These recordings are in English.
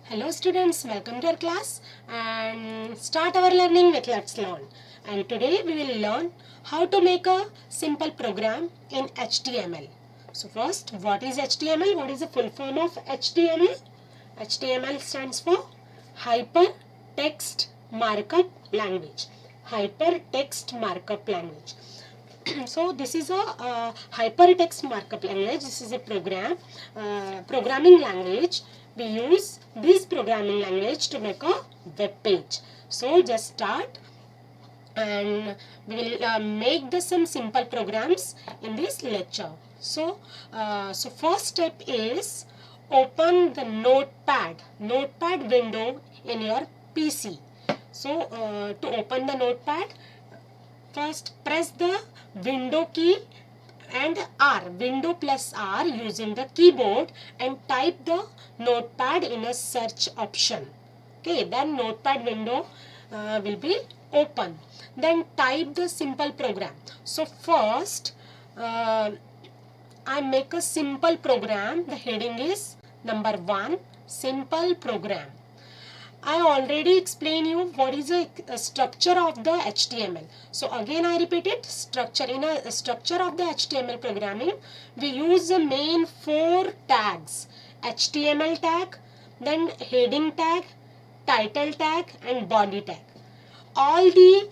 Hello students, welcome to our class and start our learning with Let's Learn. And today we will learn how to make a simple program in HTML. So first, what is HTML? What is the full form of HTML? HTML stands for Hypertext Markup Language. Hypertext Markup Language. So this is a hypertext markup language. This is a programming language. We use this programming language to make a web page. So just start and we will make some simple programs in this lecture. So first step is open the notepad window in your PC. So to open the notepad, first press the window key and R, window plus R using the keyboard, and type the notepad in a search option. Okay, then notepad window will be open. Then type the simple program. So first I make a simple program. The heading is number 1, simple program. I already explained you what is a structure of the HTML. So again I repeat it, structure. In a structure of the HTML programming, we use the main 4 tags. HTML tag, then heading tag, title tag and body tag. All the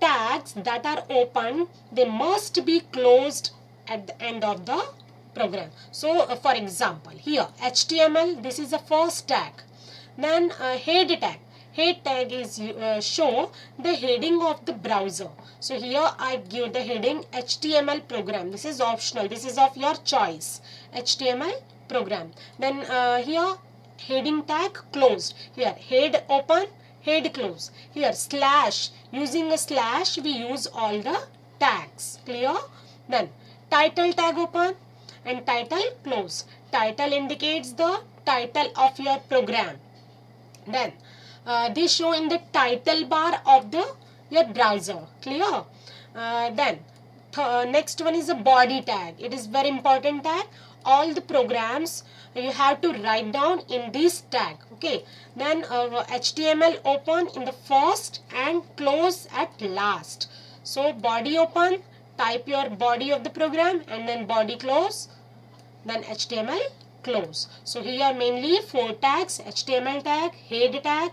tags that are open, they must be closed at the end of the program. So for example, here HTML, this is the first tag. Then head tag. Head tag is show the heading of the browser. So here I give the heading HTML program. This is optional. This is of your choice. HTML program. Then here heading tag closed. Here head open, head close. Here slash. Using a slash we use all the tags. Clear? Then title tag open and title close. Title indicates the title of your program. Then they show in the title bar of your browser. Clear? Then next one is a body tag. It is very important tag. All the programs you have to write down in this tag. Okay. Then HTML open in the first and close at last. So body open, type your body of the program and then body close. Then HTML close. So here mainly 4 tags: HTML tag, head tag,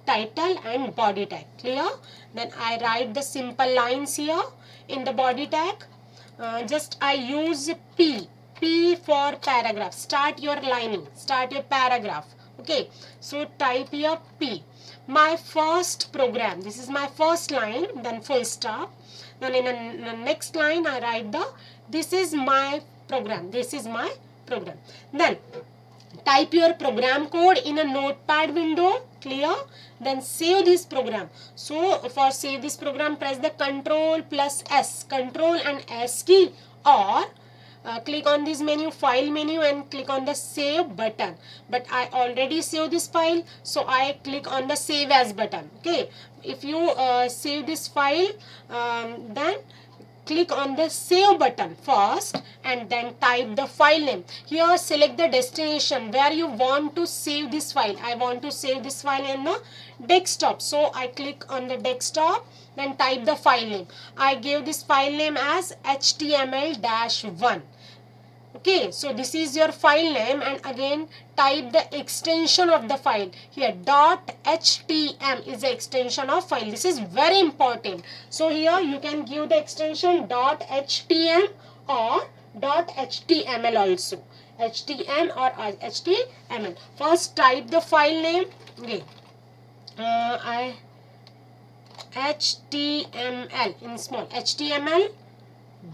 title and body tag. Clear? Then I write the simple lines here in the body tag. Just I use P for paragraph. Start your lining, start your paragraph. Okay, so type here P. My first program, this is my first line, then full stop. Then in the next line I write this is my program. This is my program. Then type your program code in a notepad window. Clear? Then save this program. So for save this program, press the Control plus S, Control and S key, or click on this menu, file menu, and click on the save button. But I already saved this file, so I click on the save as button. Okay, if you save this file, then click on the save button first and then type the file name. Here select the destination where you want to save this file. I want to save this file in the desktop, so I click on the desktop, then type the file name. I gave this file name as HTML-1. Okay, so this is your file name, and again type the extension of the file. Here .htm is the extension of file. This is very important. So here you can give the extension .htm or .html also. HTM or HTML. First type the file name. Okay. HTML in small. HTML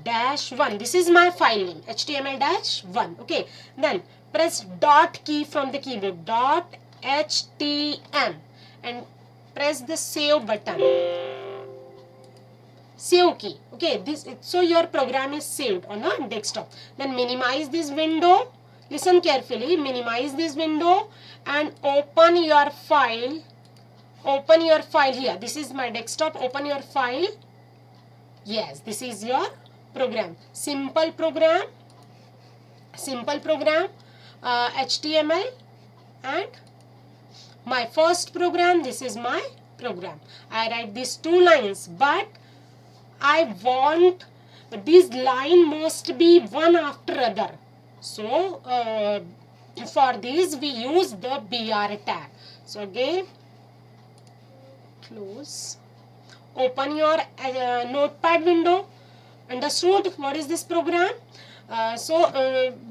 -1. This is my file name, HTML-1. Okay, then press dot key from the keyboard, .htm, and press the save button, save key. Okay, so your program is saved on a desktop. Then minimize this window. Listen carefully. Minimize this window and open your file. Open your file here. This is my desktop. Open your file. Yes, this is your program. Simple program, HTML and my first program, this is my program. I write these 2 lines, but I want this line must be one after other. So for this we use the BR tag. So again, close, open your notepad window. Understood what is this program?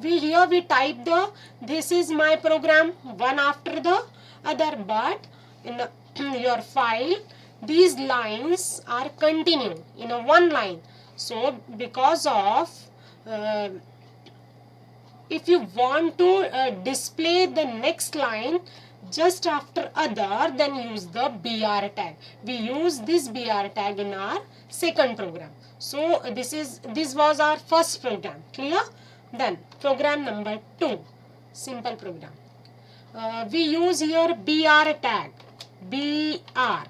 We type the this is my program one after the other, but in the, your file these lines are continue in a one line. So because of if you want to display the next line just after other, then use the BR tag. We use this BR tag in our second program. So this was our first program. Clear? Then program number 2, simple program. We use here BR tag. BR.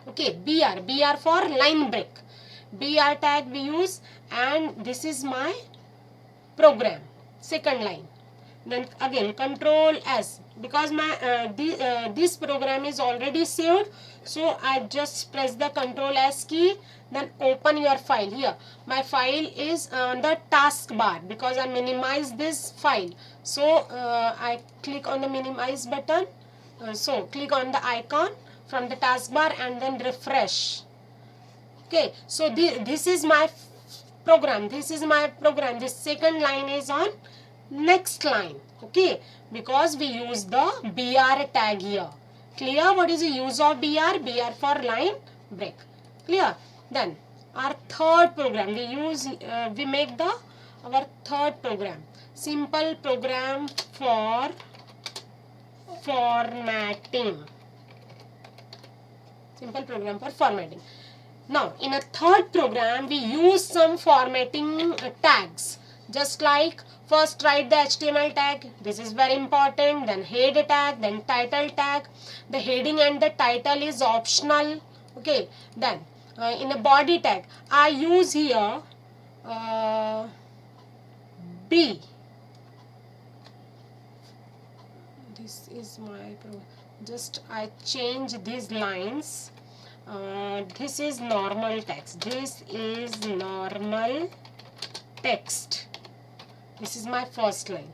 Okay, BR for line break. BR tag we use, and this is my program, second line. Then again Control S, because my this program is already saved, so I just press the Control S key, then open your file. Here my file is on the taskbar because I minimize this file. So I click on the minimize button. So click on the icon from the taskbar and then refresh. Okay, so this is my program. This is my program. This second line is on next line. Okay, because we use the BR tag here. Clear? What is the use of BR? BR for line break. Clear? Then our third program we make the our third program, simple program for formatting. Simple program for formatting. Now in a third program we use some formatting tags, just like first write the HTML tag, this is very important, then head tag, then title tag. The heading and the title is optional. Okay, then in a body tag I use here B. This is my just I change these lines. This is normal text. This is normal text. This is my first line.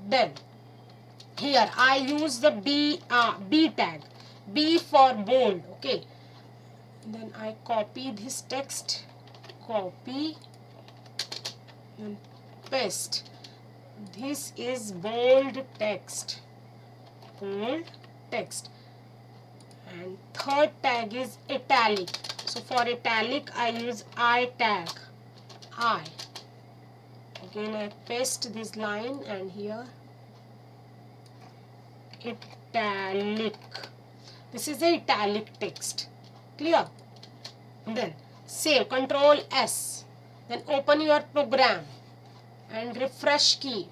Then here I use the B tag. B for bold. Okay. Then I copy this text. Copy and paste. This is bold text. Bold text. And third tag is italic. So for italic I use I tag. I. Again I paste this line and here italic. This is the italic text. Clear? Then save, Control S. Then open your program and refresh key.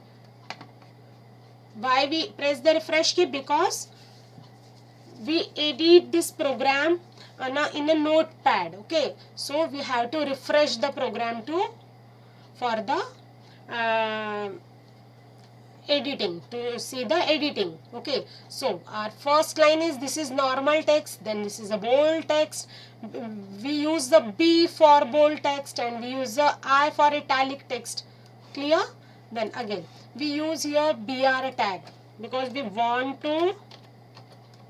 Why we press the refresh key? Because we edit this program in a notepad. Okay, so we have to refresh the program for the editing, to see the editing. Okay, so our first line is this is normal text, then this is a bold text. We use the B for bold text and we use the I for italic text. Clear? Then again we use here BR tag because we want to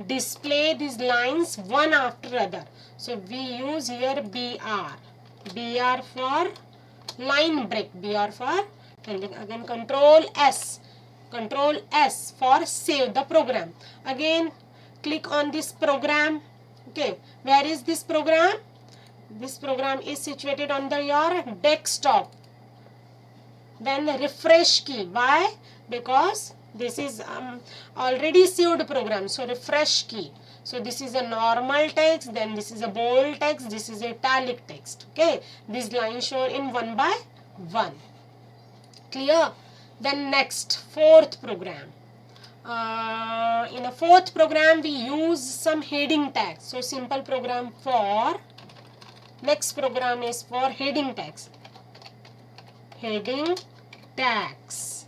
display these lines one after other. So we use here BR. BR for line break. BR for, and then again Control S. Control S for save the program. Again click on this program. Okay, where is this program? This program is situated on your desktop. Then refresh key. Why? Because this is already saved program. So refresh key. So this is a normal text, then this is a bold text, this is italic text. Okay, these lines shown in one by one. Clear? Then next, fourth program. In a fourth program we use some heading tags. So simple program for next program is for heading tags. Heading tags.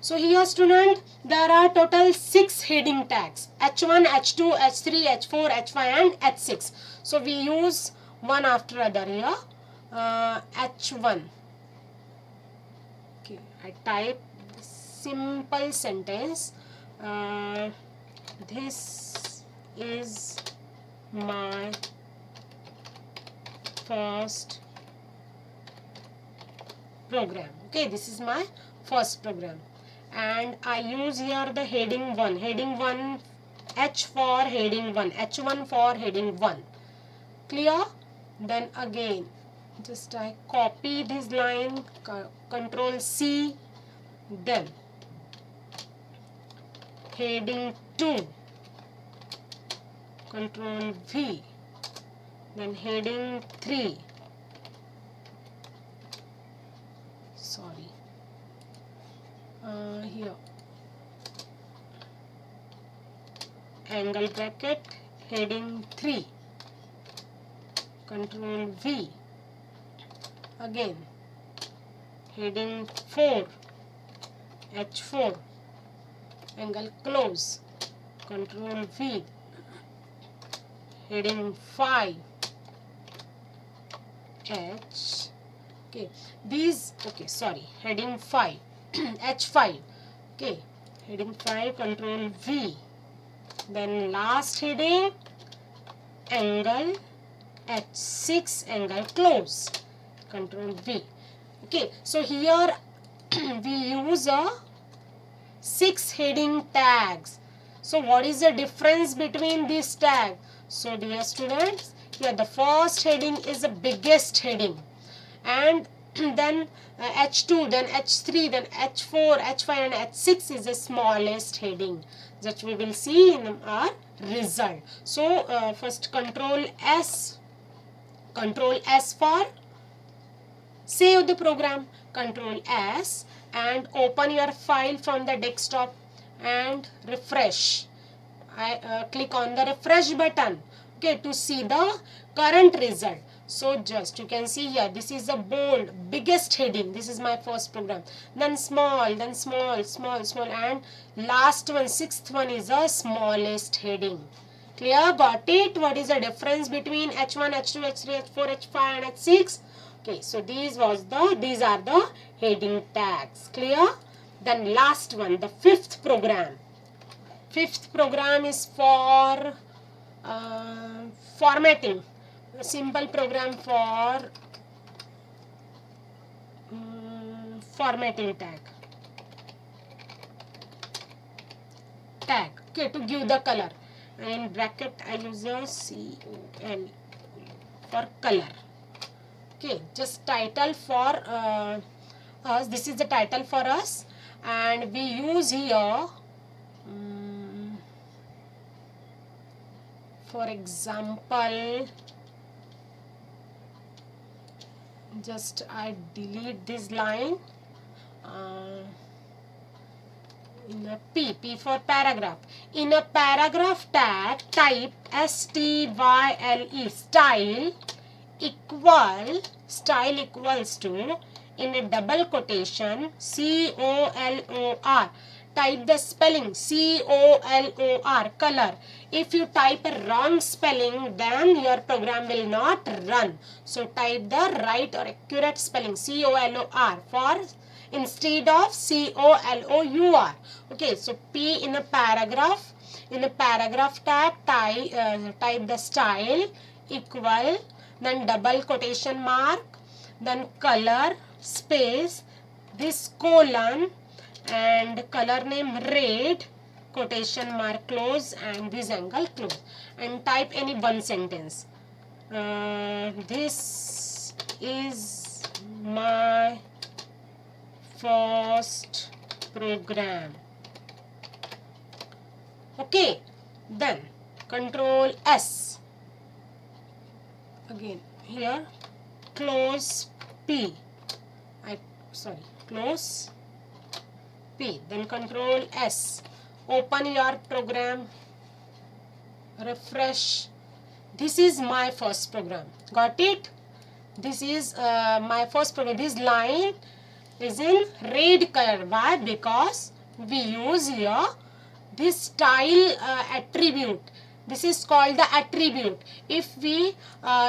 So here student, there are total 6 heading tags, H1, H2, H3, H4, H5 and H6. So we use one after other here. H1. Okay, I type simple sentence. This is my first program. Okay, this is my first program. And I use here the heading 1. Heading 1, H for heading 1. H1 for heading 1. Clear? Then again, just I copy this line, Control C. Then heading 2, Control V. Then heading 3. Sorry. Here. Angle bracket, heading 3. Control V. Again. Heading 4. H4. Angle close. Control V. Heading 5. H. Okay. These. Okay. Sorry. Heading 5. H5. Okay. Heading 5. Control V. Then last heading. Angle. H6. Angle close. Control V. Okay. So here we use a 6 heading tags. So what is the difference between these tags? So dear students, here the first heading is the biggest heading, and then H2, then H3, then H4, H5 and H6 is the smallest heading that we will see in our result. So first Control S for save the program, Control S, and open your file from the desktop and refresh. I click on the refresh button, okay, to see the current result. So just you can see here, this is a bold biggest heading. This is my first program. Then small, and last one, sixth one is the smallest heading. Clear? Got it? What is the difference between H1, H2, H3, H4, H5 and H6? Okay, so these are the heading tags. Clear? Then last one, the fifth program. Fifth program is for formatting. A simple program for formatting tag. Okay, to give the color. In bracket I use a COL for color. Okay, just title for us. This is the title for us, and we use here for example, just I delete this line. In a P for paragraph. In a paragraph tag, type STYLE, style equals to, in a double quotation, COLOR. Type the spelling COLOR, color. If you type a wrong spelling, then your program will not run. So type the right or accurate spelling COLOR for instead of COLOUR. Okay, so P in a paragraph. In a paragraph tag, type the style equal, then double quotation mark, then color, space, this colon, and color name red, quotation mark close, and this angle close, and type any one sentence. This is my first program. Okay, then Control S. Again here, close P. Close P. Then Control S. Open your program. Refresh. This is my first program. Got it? This is my first program. This line is in red color. Why? Because we use here this style attribute. This is called the attribute. If we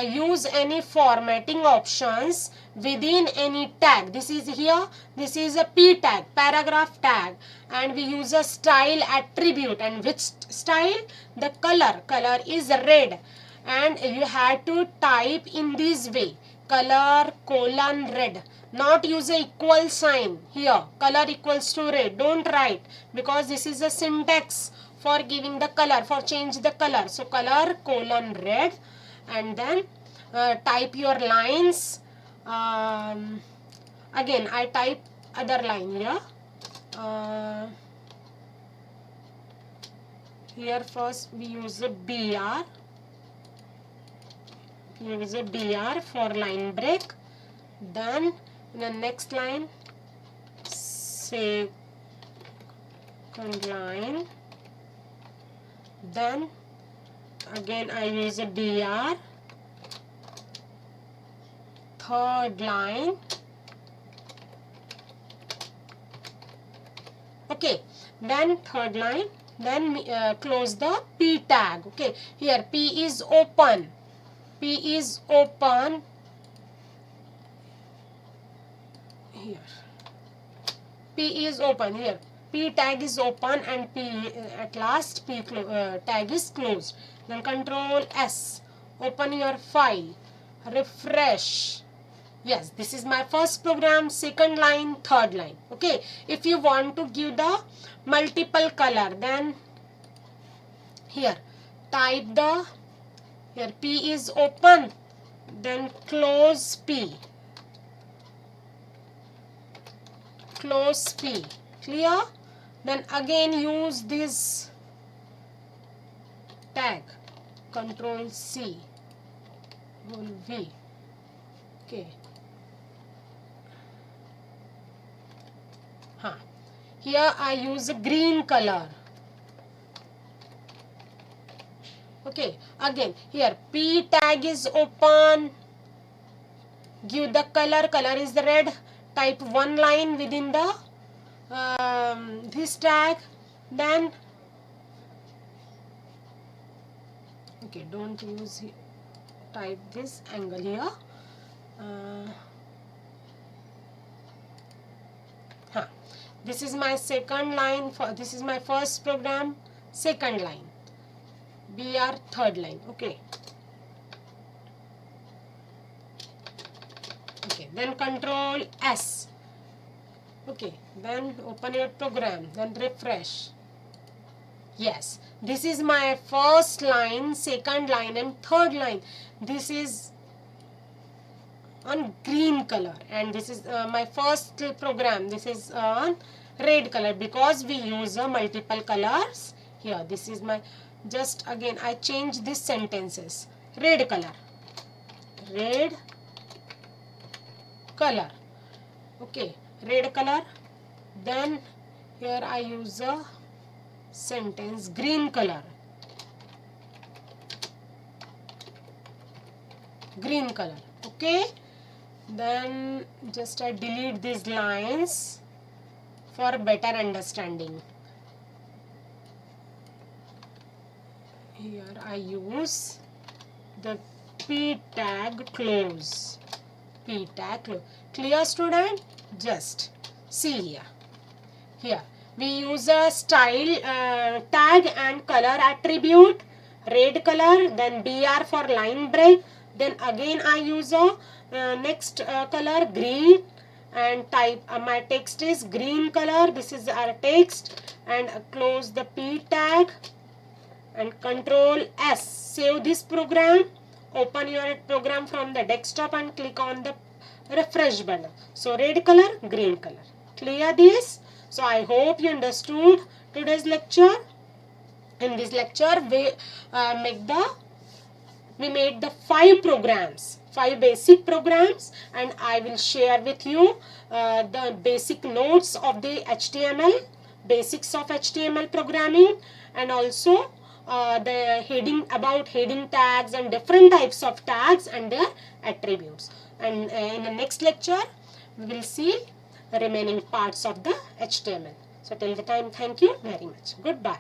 use any formatting options within any tag, this is here, this is a p tag, paragraph tag, and we use a style attribute. And which style? The color is red, and you have to type in this way, color colon red, not use a equal sign here, color equals to red. Don't write, because this is a syntax for giving the color, for change the color. So color colon red, and then type your lines. Again I type other line here. Here first we use a BR. Use a BR for line break. Then in the next line, second line. Then again I use a BR. Third line. Okay, then third line. Then close the P tag. Okay, here P is open. P is open. Here P is open. Here P tag is open, and P at last P tag is closed. Then Control S. Open your file. Refresh. Yes, this is my first program, second line, third line. Okay, if you want to give the multiple color, then here type the, here P is open, then close P. Close P. Clear? Then again use this tag. Control C. Control V. Okay. Here I use a green color. Okay, again here P tag is open. Give the color. Color is the red. Type one line within the this tag. Then okay, don't use type this angle here. This is my second line. This is my first program, second line. BR third line. Okay. Okay. Then Control S. Okay. Then open your program. Then refresh. Yes. This is my first line, second line, and third line. This is on green color, and this is my first program. This is on red color, because we use multiple colors here. This is my, just again I change these sentences. Red color. Red color. Okay, red color. Then here I use a sentence green color. Green color. Okay. Then just I delete these lines for better understanding. Here I use the P tag close. P tag close. Clear, student? Just see here. Here we use a style tag and color attribute. Red color. Then BR for line break. Then again I use a next color green, and type my text is green color. This is our text, and close the P tag and Control S. Save this program. Open your program from the desktop and click on the refresh button. So red color, green color. Clear this? So I hope you understood today's lecture. In this lecture we made the 5 programs, 5 basic programs, and I will share with you the basic notes of the HTML, basics of HTML programming, and also the heading tags and different types of tags and their attributes. And in the next lecture we will see the remaining parts of the HTML. So till the time, thank you very much. Goodbye.